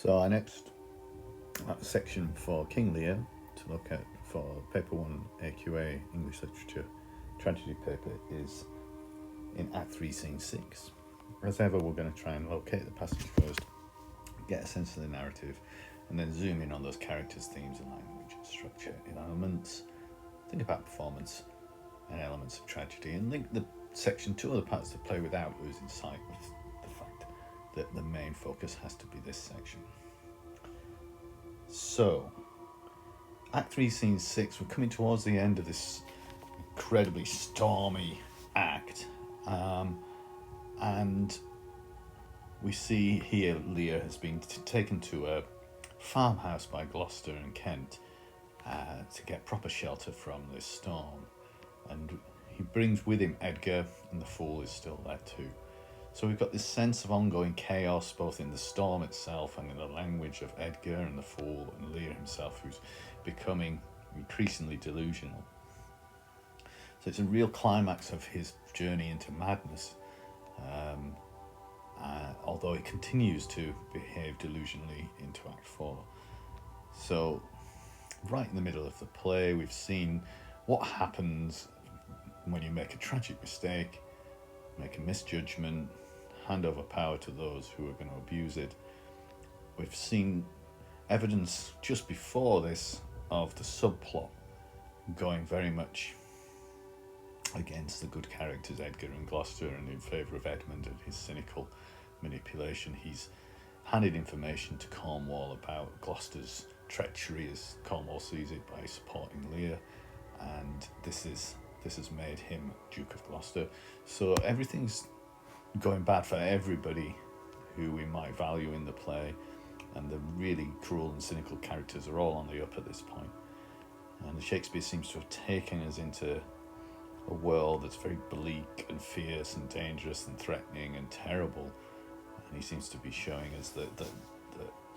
So our next section for King Lear to look at for Paper 1 AQA English Literature Tragedy paper is in Act 3, Scene 6. As ever, we're going to try and locate the passage first, get a sense of the narrative, and then zoom in on those characters, themes, and language and structure in elements. Think about performance and elements of tragedy, and link the section to other parts to play without losing sight of the fact that the main focus has to be this section. So, Act 3, Scene 6, we're coming towards the end of this incredibly stormy act, and we see here Lear has been taken to a farmhouse by Gloucester and Kent to get proper shelter from this storm, and he brings with him Edgar, and the Fool is still there too. So we've got this sense of ongoing chaos both in the storm itself and in the language of Edgar and the Fool and Lear himself, who's becoming increasingly delusional. So it's a real climax of his journey into madness, although he continues to behave delusionally into Act 4. So right in the middle of the play, we've seen what happens when you make a tragic mistake, make a misjudgment, hand over power to those who are going to abuse it. We've seen evidence just before this of the subplot going very much against the good characters Edgar and Gloucester and in favour of Edmund and his cynical manipulation. He's handed information to Cornwall about Gloucester's treachery, as Cornwall sees it, by supporting Lear, and this has made him Duke of Gloucester. So everything's going bad for everybody who we might value in the play, and the really cruel and cynical characters are all on the up at this point. And Shakespeare seems to have taken us into a world that's very bleak and fierce and dangerous and threatening and terrible, and he seems to be showing us that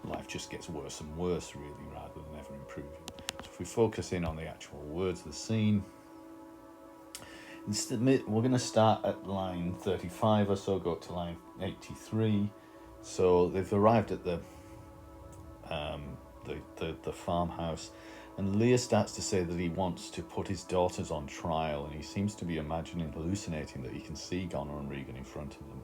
life just gets worse and worse, really, rather than ever improving. So if we focus in on the actual words of the scene, we're going to start at line 35 or so, go up to line 83. So they've arrived at the farmhouse, and Lear starts to say that he wants to put his daughters on trial, and he seems to be hallucinating that he can see Goneril and Regan in front of them.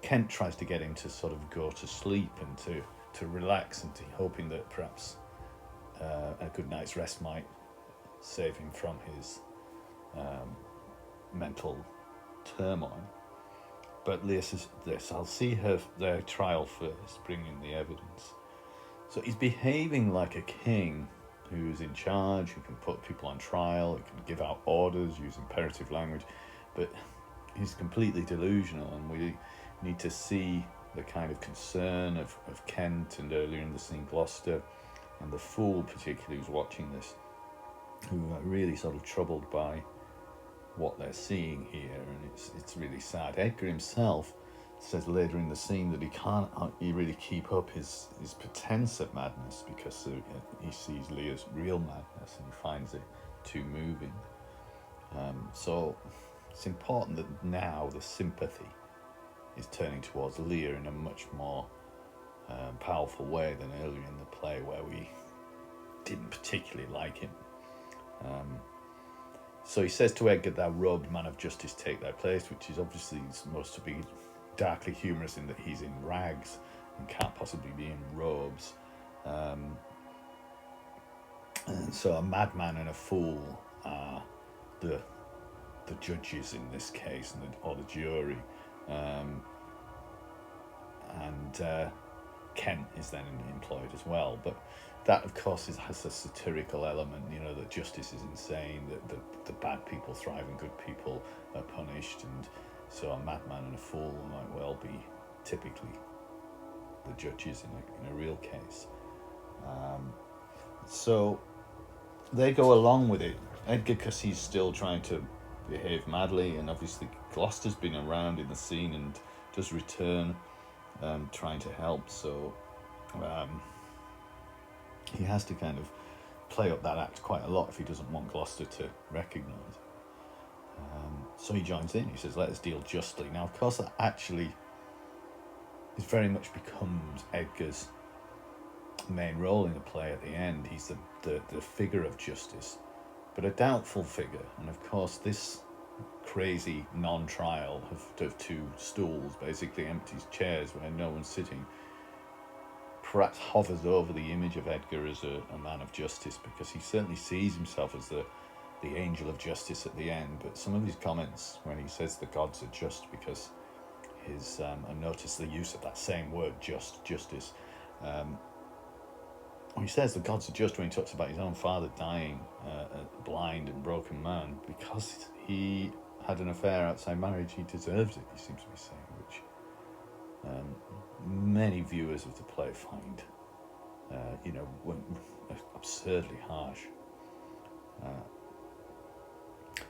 Kent tries to get him to sort of go to sleep and to relax, and hoping that perhaps a good night's rest might save him from his mental turmoil. But Lear says this: I'll see their trial first, bring in the evidence. So he's behaving like a king who's in charge, who can put people on trial, who can give out orders, use imperative language, but he's completely delusional, and we need to see the kind of concern of Kent, and earlier in the scene Gloucester, and the Fool particularly, who's watching this, who are really sort of troubled by what they're seeing here, and it's really sad. Edgar himself says later in the scene that he can't really keep up his pretense at madness, because he sees Lear's real madness and he finds it too moving. So it's important that now the sympathy is turning towards Lear in a much more powerful way than earlier in the play, where we didn't particularly like him. So he says to Edgar, "Thou robed man of justice, take thy place," which is obviously supposed to be darkly humorous in that he's in rags and can't possibly be in robes. And so a madman and a fool are the judges in this case, or the jury. Kent is then employed as well, but that of course has a satirical element, that justice is insane, that the bad people thrive and good people are punished, and so a madman and a fool might well be typically the judges in a real case. So they go along with it. Edgar, because he's still trying to behave madly, and obviously Gloucester's been around in the scene and does return, trying to help, so he has to kind of play up that act quite a lot if he doesn't want Gloucester to recognise. So he joins in. He says, "Let us deal justly." Now, of course, that actually It very much becomes Edgar's main role in the play at the end. He's the figure of justice, but a doubtful figure. And of course, this crazy non-trial of two stools, basically empty chairs where no one's sitting, perhaps hovers over the image of Edgar as a man of justice, because he certainly sees himself as the angel of justice at the end. But some of his comments when he says the gods are just, because his and notice the use of that same word, justice. He says the gods are just when he talks about his own father dying, a blind and broken man, because he had an affair outside marriage. He deserves it, he seems to be saying, which many viewers of the play find, absurdly harsh.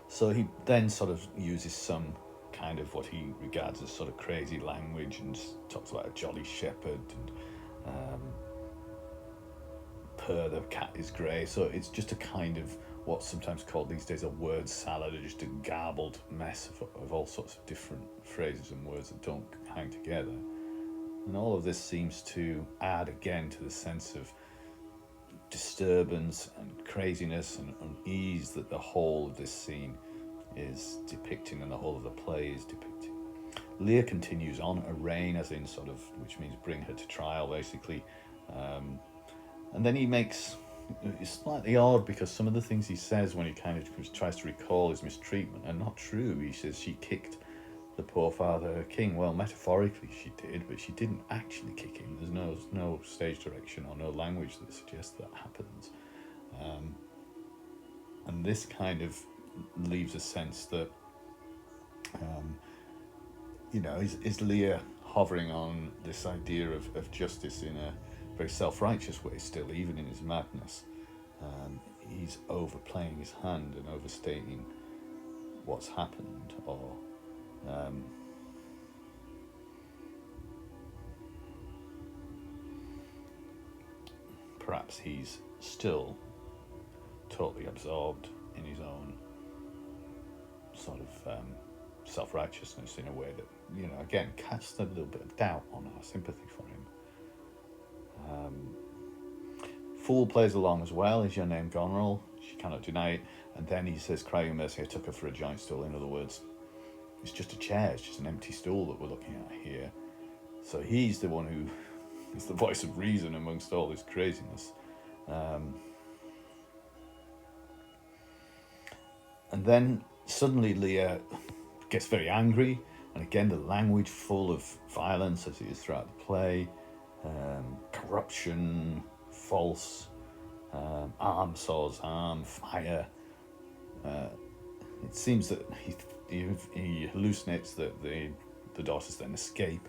So he then sort of uses some kind of what he regards as sort of crazy language, and talks about a jolly shepherd, and purr, the cat is grey. So it's just a kind of what's sometimes called these days a word salad, or just a garbled mess of all sorts of different phrases and words that don't hang together. And all of this seems to add again to the sense of disturbance and craziness and unease that the whole of this scene is depicting, and the whole of the play is depicting. Lear continues on, arraign, as in sort of, which means bring her to trial, basically. And then he makes, it's slightly odd, because some of the things he says when he kind of tries to recall his mistreatment are not true. He says she kicked the poor father king. Well, metaphorically she did, but she didn't actually kick him. There's no stage direction or no language that suggests that happens. And this kind of leaves a sense that, is Lear hovering on this idea of justice in a very self-righteous way still, even in his madness. He's overplaying his hand and overstating what's happened, or perhaps he's still totally absorbed in his own sort of self-righteousness, in a way that, again, casts a little bit of doubt on our sympathy for him. Fool plays along as well. Is your name Goneril? She cannot deny it. And then he says, cry your mercy, I took her for a giant stool. In other words, it's just a chair, it's just an empty stool that we're looking at here. So he's the one who is the voice of reason amongst all this craziness. And then suddenly Lear gets very angry, and again the language full of violence, as it is throughout the play. Corruption, false, arm saws arm, fire. It seems that he hallucinates that the daughters then escape.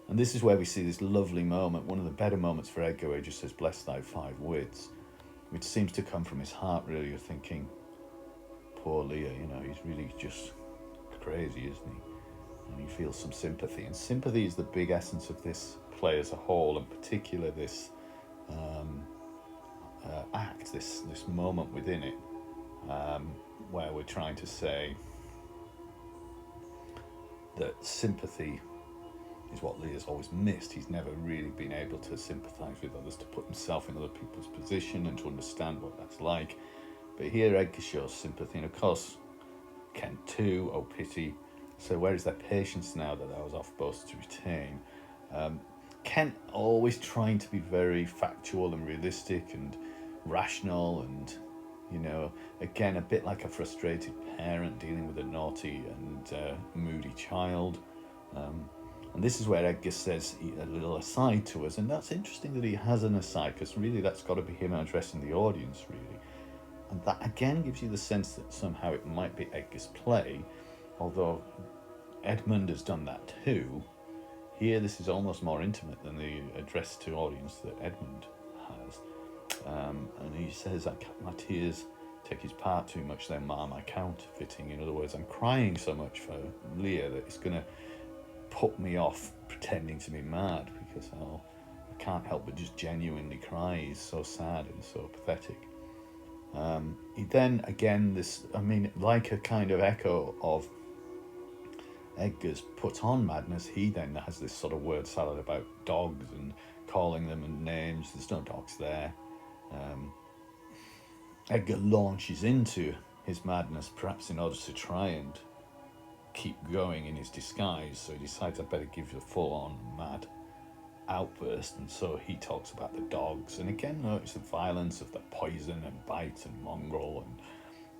And this is where we see this lovely moment, one of the better moments for Edgar, where he just says, bless thy 5 wits, which seems to come from his heart, really. You're thinking, poor Lear, he's really just crazy, isn't he? And he feels some sympathy. And sympathy is the big essence of this play as a whole, and particular this act, this moment within it, where we're trying to say that sympathy is what Lear's always missed. He's never really been able to sympathise with others, to put himself in other people's position and to understand what that's like. But here Edgar shows sympathy, and of course Kent too, oh pity. So where is that patience now that I was off boast to retain? Kent always trying to be very factual and realistic and rational, and again, a bit like a frustrated parent dealing with a naughty and moody child. And this is where Edgar says a little aside to us, and that's interesting that he has an aside, because really that's got to be him addressing the audience, really. And that again gives you the sense that somehow it might be Edgar's play, although Edmund has done that too. Here this is almost more intimate than the address to audience that Edmund has. And he says, my tears take his part too much, then ma, my counterfeiting. In other words, I'm crying so much for Lear that it's going to put me off pretending to be mad, because I can't help but just genuinely cry. He's so sad and so pathetic. He then, again, like a kind of echo of Edgar's put on madness, he then has this sort of word salad about dogs and calling them and names. There's no dogs there. Edgar launches into his madness, perhaps in order to try and keep going in his disguise. So he decides, I better give you a full-on mad outburst, and so he talks about the dogs. And again, notice the violence of the poison and bite and mongrel,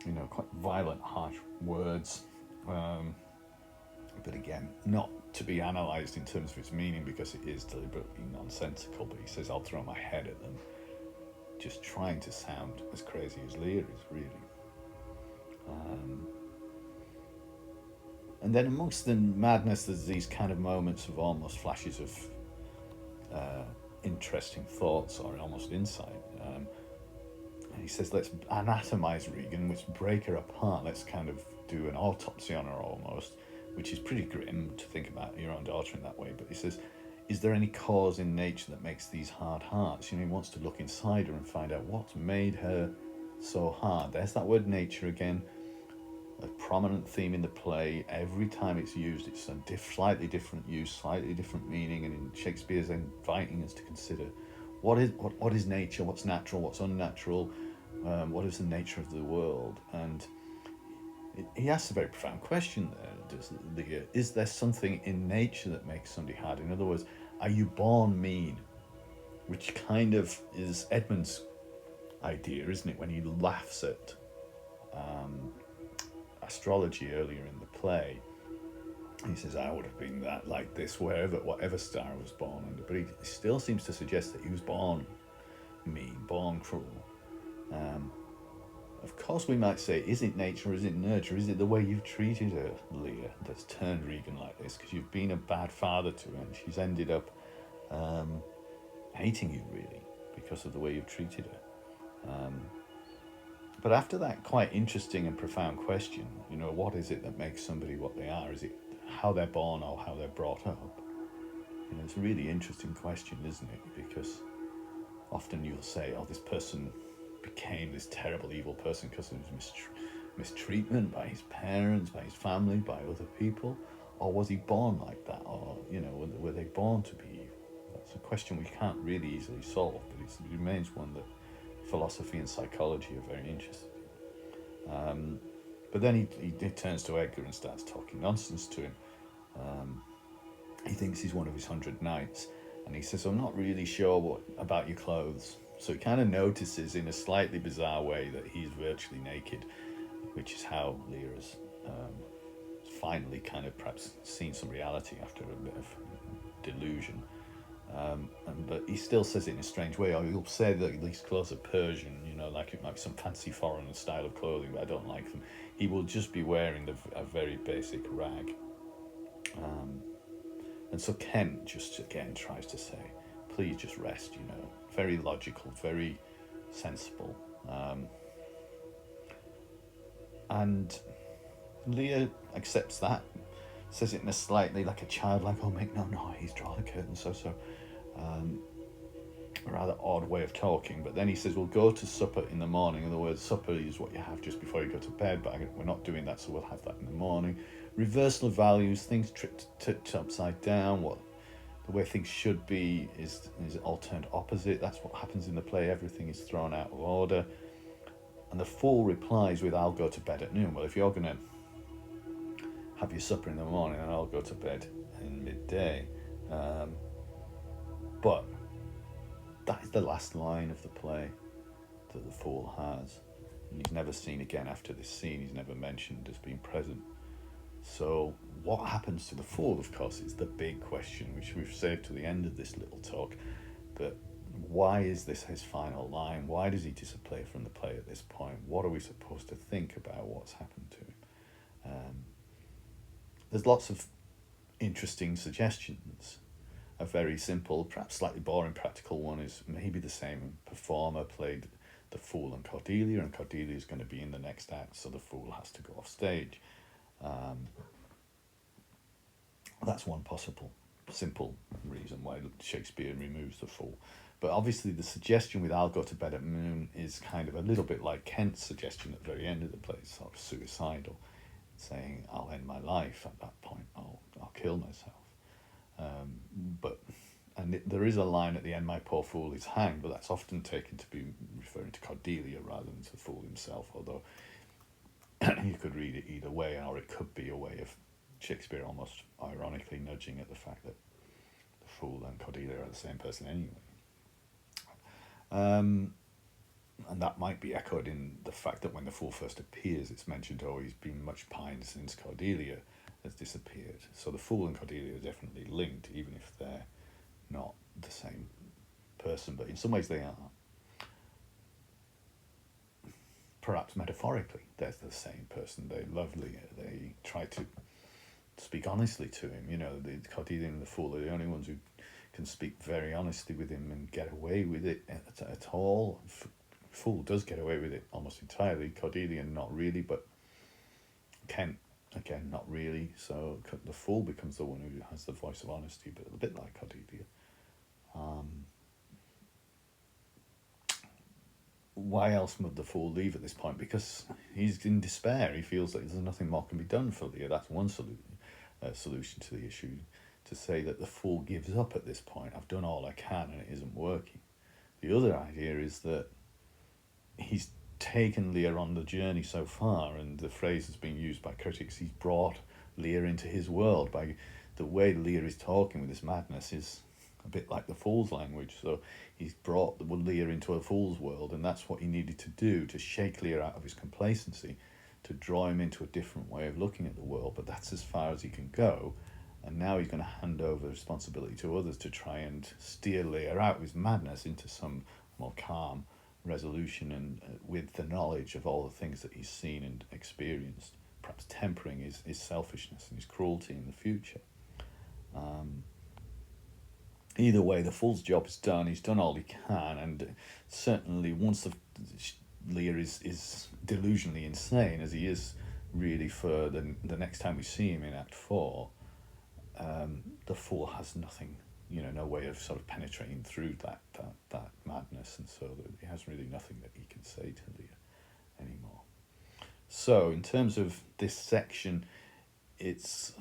and quite violent, harsh words. But again, not to be analysed in terms of its meaning, because it is deliberately nonsensical. But he says, I'll throw my head at them, just trying to sound as crazy as Lear is, really. And then amongst the madness, there's these kind of moments of almost flashes of interesting thoughts or almost insight. And he says, let's anatomise Regan, let's break her apart, let's kind of do an autopsy on her almost, which is pretty grim to think about your own daughter in that way. But he says, is there any cause in nature that makes these hard hearts? He wants to look inside her and find out what's made her so hard. There's that word nature again, a prominent theme in the play. Every time it's used, it's a slightly different use, slightly different meaning, and in Shakespeare's inviting us to consider what is nature, what's natural, what's unnatural, what is the nature of the world. And he asks a very profound question there. Is there something in nature that makes somebody hard? In other words, are you born mean? Which kind of is Edmund's idea, isn't it, when he laughs at astrology earlier in the play. He says, I would have been that like this whatever star I was born under. But he still seems to suggest that he was born mean, born cruel. Of course, we might say, is it nature or is it nurture? Is it the way you've treated her, Lear, that's turned Regan like this? Because you've been a bad father to her, and she's ended up hating you, really, because of the way you've treated her. But after that quite interesting and profound question, what is it that makes somebody what they are? Is it how they're born or how they're brought up? It's a really interesting question, isn't it? Because often you'll say, this person became this terrible, evil person because of his mistreatment by his parents, by his family, by other people. Or was he born like that? Or, were they born to be evil? That's a question we can't really easily solve, but it remains one that philosophy and psychology are very interested in. But then he turns to Edgar and starts talking nonsense to him. He thinks he's one of his 100 knights, and he says, I'm not really sure about your clothes. So he kind of notices in a slightly bizarre way that he's virtually naked, which is how Lear has finally kind of perhaps seen some reality after a bit of delusion. But he still says it in a strange way. Or he'll say that these clothes are Persian, like it might be some fancy foreign style of clothing, but I don't like them. He will just be wearing a very basic rag. And so Kent just again tries to say, please just rest, very logical, very sensible. And Lear accepts that, says it in a slightly like a child, like, make no noise, draw the curtains, a rather odd way of talking. But then he says, we'll go to supper in the morning. In other words, supper is what you have just before you go to bed, but we're not doing that, so we'll have that in the morning. Reversal of values, things tipped upside down. The way things should be is all turned opposite. That's what happens in the play. Everything is thrown out of order. And the fool replies with, I'll go to bed at noon. Well, if you're going to have your supper in the morning, then I'll go to bed in midday. But that is the last line of the play that the fool has. And he's never seen again after this scene. He's never mentioned as being present. So what happens to the fool, of course, is the big question, which we've saved to the end of this little talk. But why is this his final line? Why does he disappear from the play at this point? What are we supposed to think about what's happened to him? There's lots of interesting suggestions. A very simple, perhaps slightly boring practical one is maybe the same performer played the fool and Cordelia is going to be in the next act, so the fool has to go off stage. That's one possible, simple reason why Shakespeare removes the fool. But obviously the suggestion with I'll go to bed at noon is kind of a little bit like Kent's suggestion at the very end of the play, sort of suicidal. saying, I'll end my life at that point, I'll kill myself. But there is a line at the end, my poor fool is hanged, but that's often taken to be referring to Cordelia rather than to the fool himself, although you could read it either way, or it could be a way of Shakespeare almost ironically nudging at the fact that the fool and Cordelia are the same person anyway. And that might be echoed in the fact that when the fool first appears, it's mentioned, oh, he's been much pined since Cordelia has disappeared. So the fool and Cordelia are definitely linked, even if they're not the same person, but in some ways they are. Perhaps metaphorically, they're the same person. They love Lear. They try to speak honestly to him. You know, the Cordelia and the fool are the only ones who can speak very honestly with him and get away with it at all. Fool does get away with it almost entirely. Cordelia not really, but Kent again not really. So the fool becomes the one who has the voice of honesty, but a bit like Cordelia. Why else would the fool leave at this point? Because he's in despair. He feels that there's nothing more can be done for Lear. That's one solution to the issue, to say that the fool gives up at this point. I've done all I can and it isn't working. The other idea is that he's taken Lear on the journey so far, and the phrase has been used by critics, he's brought Lear into his world. By the way Lear is talking with this madness is a bit like the fool's language. So he's brought Lear into a fool's world, and that's what he needed to do, to shake Lear out of his complacency, to draw him into a different way of looking at the world. But that's as far as he can go, and now he's going to hand over responsibility to others to try and steer Lear out of his madness into some more calm resolution, and with the knowledge of all the things that he's seen and experienced, perhaps tempering his selfishness and his cruelty in the future. Either way, the fool's job is done. He's done all he can, and certainly once Lear is delusionally insane, as he is really for the next time we see him in Act 4, the fool has nothing, no way of sort of penetrating through that madness, and so he has really nothing that he can say to Lear anymore. So in terms of this section, it's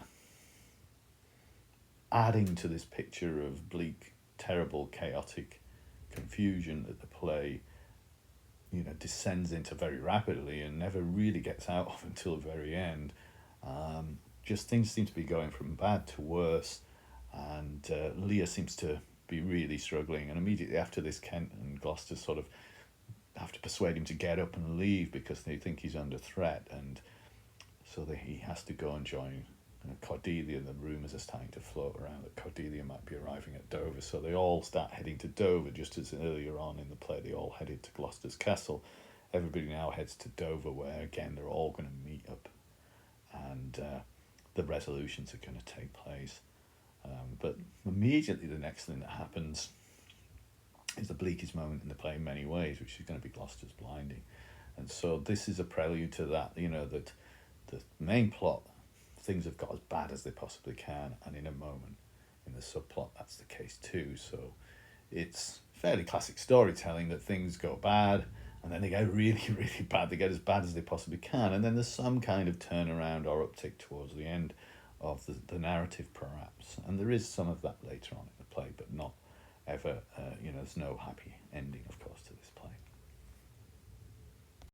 adding to this picture of bleak, terrible, chaotic confusion that the play descends into very rapidly and never really gets out of until the very end. Just things seem to be going from bad to worse, and Lear seems to be really struggling, and immediately after this, Kent and Gloucester sort of have to persuade him to get up and leave because they think he's under threat, and so he has to go and join Cordelia. The rumours are starting to float around that Cordelia might be arriving at Dover, so they all start heading to Dover, just as earlier on in the play they all headed to Gloucester's castle. Everybody now heads to Dover, where again they're all going to meet up, and the resolutions are going to take place. But immediately the next thing that happens is the bleakest moment in the play in many ways, which is going to be Gloucester's blinding. And so this is a prelude to that, that the main plot, things have got as bad as they possibly can, and in a moment in the subplot that's the case too. So it's fairly classic storytelling that things go bad and then they get really, really bad. They get as bad as they possibly can, and then there's some kind of turnaround or uptick towards the end of the narrative perhaps, and there is some of that later on in the play, but not ever, there's no happy ending of course to this play.